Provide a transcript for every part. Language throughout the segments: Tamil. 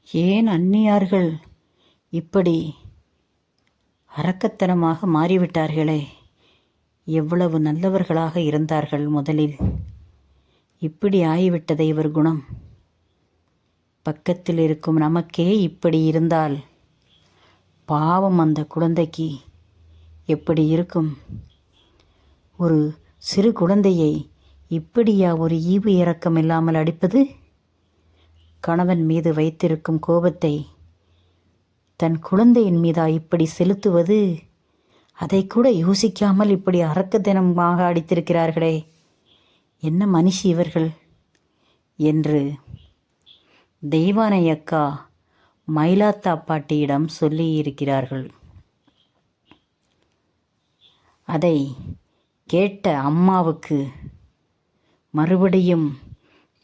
ஏன் அந்நியார்கள் இப்படி அரக்கத்தனமாக மாறிவிட்டார்களே? எவ்வளவு நல்லவர்களாக இருந்தார்கள் முதலில். இப்படி ஆகிவிட்டதை இவர் குணம். பக்கத்தில் இருக்கும் நமக்கே இப்படி இருந்தால் பாவம் அந்த குழந்தைக்கு எப்படி இருக்கும்? ஒரு சிறு குழந்தையை இப்படியா ஒரு ஈவு இரக்கம் இல்லாமல் அடிப்பது? கணவன் மீது வைத்திருக்கும் கோபத்தை தன் குழந்தையின் மீதா இப்படி செலுத்துவது? அதை கூட யோசிக்காமல் இப்படி அரக்கத்தனமாக அடித்திருக்கிறார்களே, என்ன மனுஷி இவர்கள் என்று தெய்வானை அக்கா மயிலாத்தா பாட்டியிடம் சொல்லியிருக்கிறார்கள். அதை கேட்ட அம்மாவுக்கு மறுபடியும்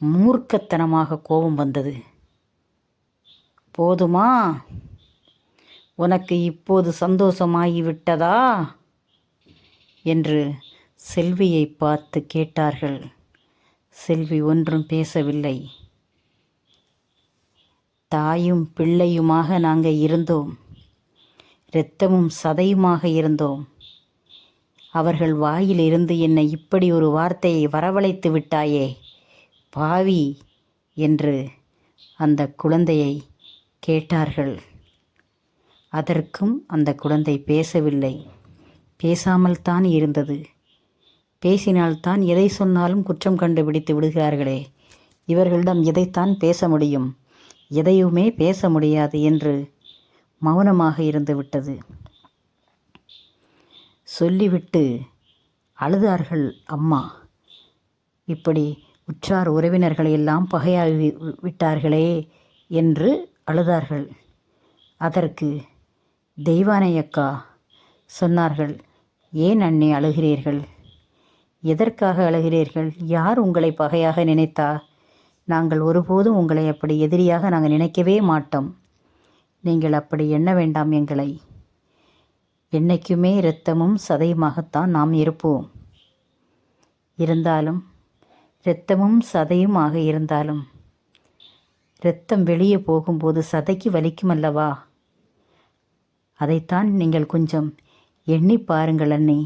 மூர்க்கத்தனமாக கோபம் வந்தது. போதுமா? உனக்கு இப்போது சந்தோஷமாகிவிட்டதா என்று செல்வியை பார்த்து கேட்டார்கள். செல்வி ஒன்றும் பேசவில்லை. தாயும் பிள்ளையுமாக நாங்கள் இருந்தோம், இரத்தமும் சதையுமாக இருந்தோம். அவர்கள் வாயில் இருந்து என்னை இப்படி ஒரு வார்த்தையை வரவழைத்து விட்டாயே பாவி என்று அந்த குழந்தையை கேட்டார்கள். அதற்கும் அந்த குழந்தை பேசவில்லை. பேசாமல் தான் இருந்தது. பேசினால்தான் எதை சொன்னாலும் குற்றம் கண்டுபிடித்து விடுகிறார்களே, இவர்களிடம் எதைத்தான் பேச முடியும்? எதையுமே பேச முடியாது என்று மௌனமாக இருந்து விட்டது. சொல்லிவிட்டு அழுதார்கள் அம்மா. இப்படி உற்றார் உறவினர்களை எல்லாம் பகையாகி விட்டார்களே என்று அழுதார்கள். அதற்கு தெய்வானை அக்கா சொன்னார்கள், ஏன் அண்ணே அழுகிறீர்கள்? எதற்காக அழுகிறீர்கள்? யார் உங்களை பகையாக நினைத்தா? நாங்கள் ஒருபோதும் உங்களை அப்படி எதிரியாக நாங்கள் நினைக்கவே மாட்டோம். நீங்கள் அப்படி எண்ண வேண்டாம். எங்களை என்னைக்குமே இரத்தமும் சதையுமாகத்தான் நாம் இருப்போம். இருந்தாலும் இரத்தமும் சதையுமாக இருந்தாலும் இரத்தம் வெளியே போகும்போது சதைக்கு வலிக்கும் அல்லவா? அதைத்தான் நீங்கள் கொஞ்சம் எண்ணி பாருங்கள் அண்ணி.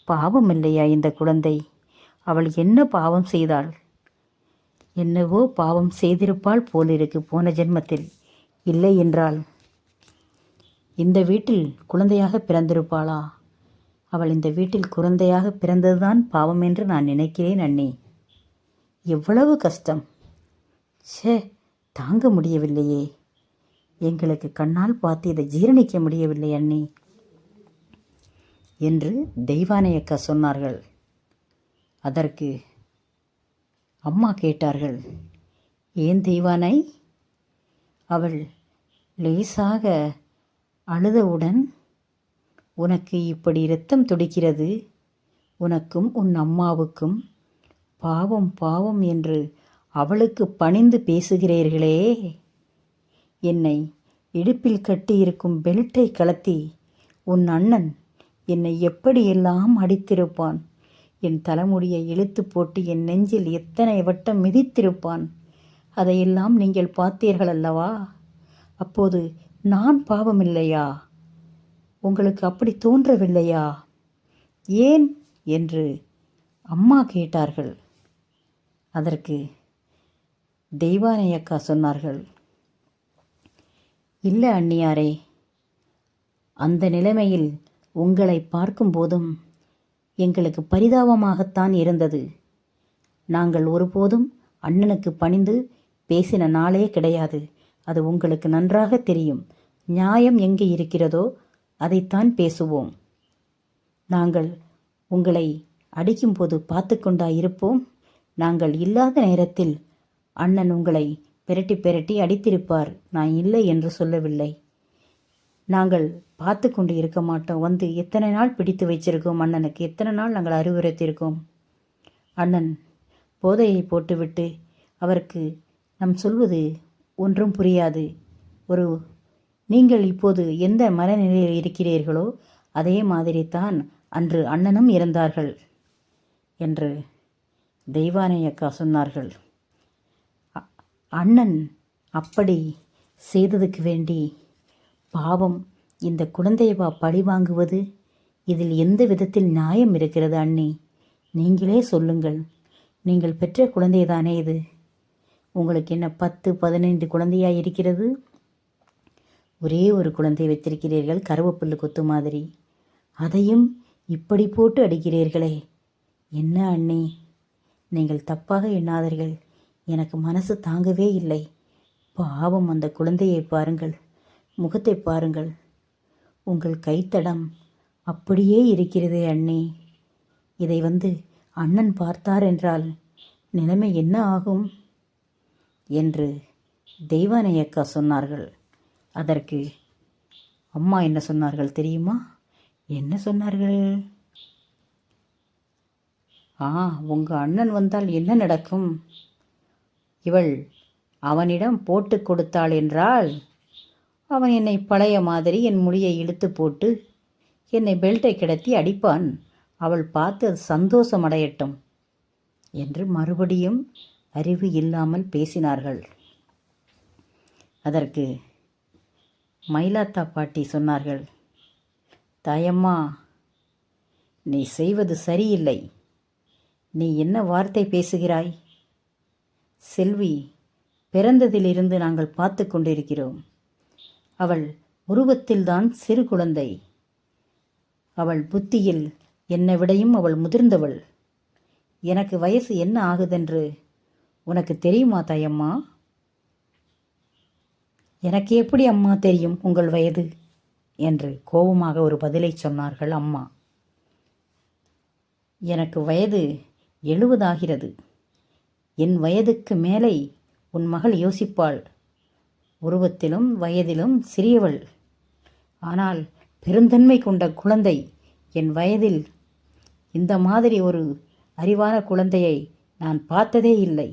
பாவம் இல்லையா இந்த குழந்தை? அவள் என்ன பாவம் செய்தாள்? என்னவோ பாவம் செய்திருப்பாள் போலிருக்கு போன ஜென்மத்தில். இல்லை என்றால் இந்த வீட்டில் குழந்தையாக பிறந்திருப்பாளா? அவள் இந்த வீட்டில் குழந்தையாக பிறந்ததுதான் பாவம் என்று நான் நினைக்கிறேன் அண்ணி. எவ்வளவு கஷ்டம்! ச்சே, தாங்க முடியவில்லையே. எங்களுக்கு கண்ணால் பார்த்து இதை ஜீரணிக்க முடியவில்லை அண்ணி என்று தெய்வானை அக்கா சொன்னார்கள். அதற்கு அம்மா கேட்டார்கள், ஏன் தெய்வானை? அவள் லேசாக அழுதவுடன், உனக்கு இப்படி இரத்தம் துடிக்கிறது, உனக்கும் உன் அம்மாவுக்கும் பாவம் பாவம் என்று அவளுக்கு பணிந்து பேசுகிறீர்களே. என்னை இடுப்பில் கட்டியிருக்கும் பெல்ட்டை கலத்தி உன் அண்ணன் என்னை எப்படியெல்லாம் அடித்திருப்பான். என் தலைமுடியை இழுத்து போட்டு என் நெஞ்சில் எத்தனை வட்டம் மிதித்திருப்பான். அதையெல்லாம் நீங்கள் பார்த்தீர்கள் அல்லவா? அப்போது நான் பாவமில்லையா? உங்களுக்கு அப்படி தோன்றவில்லையா? ஏன் என்று அம்மா கேட்டார்கள். அதற்கு தெய்வானை அக்கா சொன்னார்கள், இல்லை அண்ணியாரே, அந்த நிலைமையில் உங்களை பார்க்கும்போதும் எங்களுக்கு பரிதாபமாகத்தான் இருந்தது. நாங்கள் ஒருபோதும் அண்ணனுக்கு பணிந்து பேசின நாளே கிடையாது. அது உங்களுக்கு நன்றாக தெரியும். நியாயம் எங்கே இருக்கிறதோ அதைத்தான் பேசுவோம். நாங்கள் உங்களை அடிக்கும்போது பார்த்து கொண்டா இருப்போம்? நாங்கள் இல்லாத நேரத்தில் அண்ணன் உங்களை பெரட்டி பெரட்டி அடித்திருப்பார். நான் இல்லை என்று சொல்லவில்லை. நாங்கள் பார்த்து கொண்டு இருக்க மாட்டோம். வந்து எத்தனை நாள் பிடித்து வச்சிருக்கோம் அண்ணனுக்கு, எத்தனை நாள் நாங்கள் அறிவுறுத்தியிருக்கோம். அண்ணன் போதையை போட்டுவிட்டு அவருக்கு நாம் சொல்வது ஒன்றும் புரியாது. நீங்கள் இப்போது எந்த மனநிலையில் இருக்கிறீர்களோ அதே மாதிரி தான் அன்று அண்ணனும் இருந்தார்கள் என்று தெய்வானை அக்கா சொன்னார்கள். அண்ணன் அப்படி செய்ததுக்கு வேண்டி பாவம் இந்த குழந்தையவா பழி வாங்குவது? இதில் எந்த விதத்தில் நியாயம் இருக்கிறது அண்ணி? நீங்களே சொல்லுங்கள். நீங்கள் பெற்ற குழந்தைதானே இது. உங்களுக்கு என்ன 10, 15 குழந்தையாக இருக்கிறது? ஒரே ஒரு குழந்தை வைத்திருக்கிறீர்கள், கருவேப்பிள்ளை கொத்து மாதிரி. அதையும் இப்படி போட்டு அடிக்கிறீர்களே, என்ன அண்ணி? நீங்கள் தப்பாக எண்ணாதீர்கள். எனக்கு மனசு தாங்கவே இல்லை. பாவம் அந்த குழந்தையை பாருங்கள், முகத்தை பாருங்கள். உங்கள் கைத்தடம் அப்படியே இருக்கிறதே அண்ணி. இதை அண்ணன் பார்த்தார் என்றால் நிலைமை என்ன ஆகும் என்று தெய்வானை அக்கா சொன்னார்கள். அதற்கு அம்மா என்ன சொன்னார்கள் தெரியுமா? என்ன சொன்னார்கள்? உங்கள் அண்ணன் வந்தால் என்ன நடக்கும்? இவள் அவனிடம் போட்டு கொடுத்தாள் என்றால் அவன் என்னை பழைய மாதிரி என் முடியை இழுத்து போட்டு என்னை பெல்ட்டை கிடத்தி அடிப்பான். அவள் பார்த்து அது சந்தோஷமடையட்டும் என்று மறுபடியும் அறிவு இல்லாமல் பேசினார்கள். அதற்கு மயிலாத்தா பாட்டி சொன்னார்கள், தாயம்மா, நீ செய்வது சரியில்லை. நீ என்ன வார்த்தை பேசுகிறாய்? செல்வி பிறந்ததிலிருந்து நாங்கள் பார்த்து கொண்டிருக்கிறோம். அவள் உருவத்தில்தான் சிறு குழந்தை. அவள் புத்தியில் என்னை விடையும் அவள் முதிர்ந்தவள். எனக்கு வயசு என்ன ஆகுதென்று உனக்கு தெரியுமா தாயம்மா? எனக்கு எப்படி அம்மா தெரியும் உங்கள் வயது என்று கோபமாக ஒரு பதிலை சொன்னார்கள் அம்மா. எனக்கு வயது 70 ஆகிறது. என் வயதுக்கு மேலே உன் மகள் யோசிப்பாள். உருவத்திலும் வயதிலும் சிறியவள். ஆனால் பெருந்தன்மை கொண்ட குழந்தை. என் வயதில் இந்த மாதிரி ஒரு அறிவான குழந்தையை நான் பார்த்ததே இல்லை.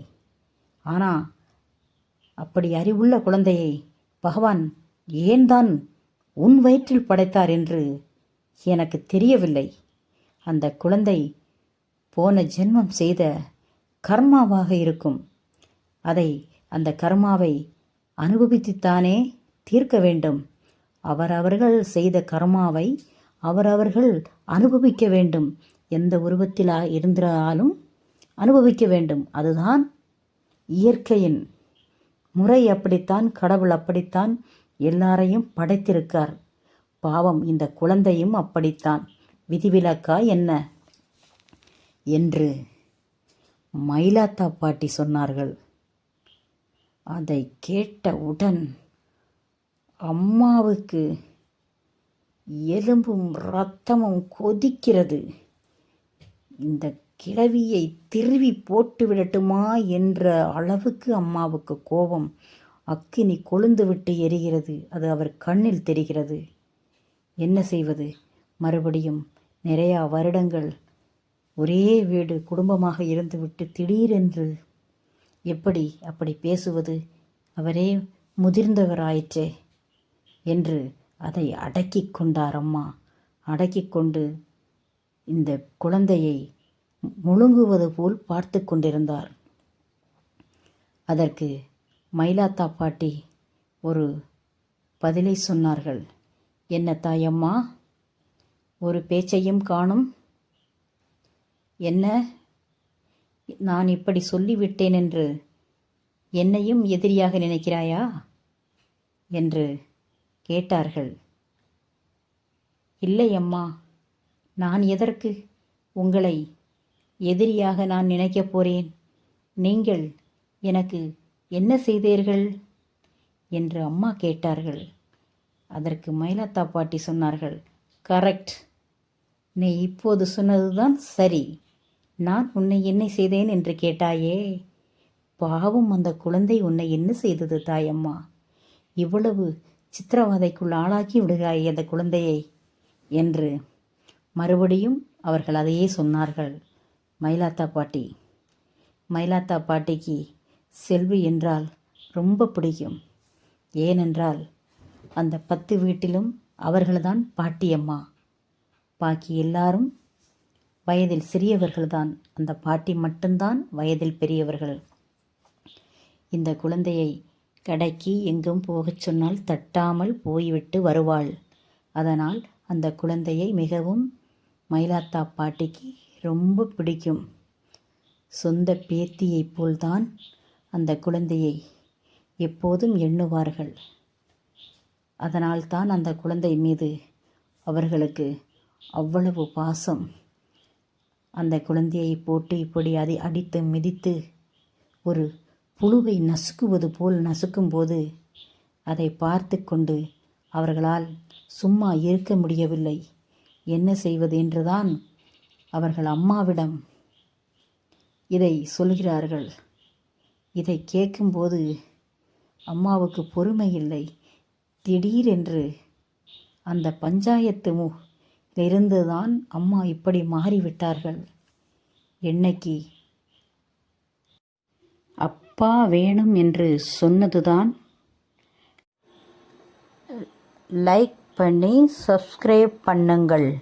ஆனால் அப்படி அறிவுள்ள குழந்தையை பகவான் ஏன் தான் உன் வயிற்றில் படைத்தார் என்று எனக்கு தெரியவில்லை. அந்த குழந்தை போன ஜென்மம் செய்த கர்மாவாக இருக்கும். அந்த கர்மாவை அனுபவித்துத்தானே தீர்க்க வேண்டும். அவரவர்கள் செய்த கர்மாவை அவரவர்கள் அனுபவிக்க வேண்டும். எந்த உருவத்தில் இருந்தாலும் அனுபவிக்க வேண்டும். அதுதான் இயற்கையின் முறை. அப்படித்தான் கடவுள் அப்படித்தான் எல்லாரையும் படைத்திருக்கார். பாவம் இந்த குழந்தையும் அப்படித்தான். விதிவிலக்கா என்ன என்று மயிலாத்தா பாட்டி சொன்னார்கள். அதை கேட்டவுடன் அம்மாவுக்கு எலும்பும் இரத்தமும் கொதிக்கிறது. இந்த கிழவியை திருவி போட்டு விடட்டுமா என்ற அளவுக்கு அம்மாவுக்கு கோபம். அக்கினி கொழுந்து விட்டு எரிகிறது. அது அவர் கண்ணில் தெரிகிறது. என்ன செய்வது? மறுபடியும் நிறையா வருடங்கள் ஒரே வீடு குடும்பமாக இருந்துவிட்டு திடீரென்று எப்படி அப்படி பேசுவது? அவரே முதிர்ந்தவராயிற்றே என்று அதை அடக்கி கொண்டார் அம்மா. அடக்கி கொண்டு இந்த குழந்தையை முழுங்குவது போல் பார்த்து கொண்டிருந்தார். அதற்கு மயிலாத்தா பாட்டி ஒரு பதிலை சொன்னார்கள். என்ன தாயம்மா, ஒரு பேச்சையும் காணும்? என்ன, நான் இப்படி சொல்லிவிட்டேன் என்று என்னையும் எதிரியாக நினைக்கிறாயா என்று கேட்டார்கள். இல்லை அம்மா, நான் எதற்கு உங்களை எதிரியாக நான் நினைக்கப் போறேன்? நீங்கள் எனக்கு என்ன செய்தீர்கள் என்று அம்மா கேட்டார்கள். அதற்கு மயிலாத்தா பாட்டி சொன்னார்கள், கரெக்ட், நீ இப்போது சொன்னதுதான் சரி. நான் உன்னை என்ன செய்தேன் என்று கேட்டாயே. பாவம் அந்த குழந்தை உன்னை என்ன செய்தது தாயம்மா? இவ்வளவு சித்திரவதைக்குள் ஆளாக்கி விடுகிறாய் அந்த குழந்தையை என்று மறுபடியும் அவர்கள் அதையே சொன்னார்கள். மயிலாத்தா பாட்டி. மயிலாத்தா பாட்டிக்கு செல்வி என்றால் ரொம்ப பிடிக்கும். ஏனென்றால் அந்த 10 வீட்டிலும் அவர்கள்தான் பாட்டியம்மா. பாக்கி எல்லாரும் வயதில் சிறியவர்கள்தான். அந்த பாட்டி மட்டும்தான் வயதில் பெரியவர்கள். இந்த குழந்தையை கடைக்கு எங்கும் போகச் சொன்னால் தட்டாமல் போய்விட்டு வருவாள். அதனால் அந்த குழந்தையை மிகவும் மயிலாத்தா பாட்டிக்கு ரொம்ப பிடிக்கும். சொந்த பேத்தியைப் போல்தான் அந்த குழந்தையை எப்போதும் எண்ணுவார்கள். அதனால்தான் அந்த குழந்தை மீது அவர்களுக்கு அவ்வளவு பாசம். அந்த குழந்தையை போட்டு இப்படி அடித்து மிதித்து ஒரு புழுவை நசுக்குவது போல் நசுக்கும்போது அதை பார்த்து கொண்டு அவர்களால் சும்மா இருக்க முடியவில்லை. என்ன செய்வது என்றுதான் அவர்கள் அம்மாவிடம் இதை சொல்கிறார்கள். இதை கேட்கும்போது அம்மாவுக்கு பொறுமை இல்லை. திடீரென்று அந்த பஞ்சாயத்திலிருந்துதான் அம்மா இப்படி மாறிவிட்டார்கள். என்னைக்கு அப்பா வேணும் என்று சொன்னதுதான். லைக் பண்ணி சப்ஸ்கிரைப் பண்ணுங்கள்.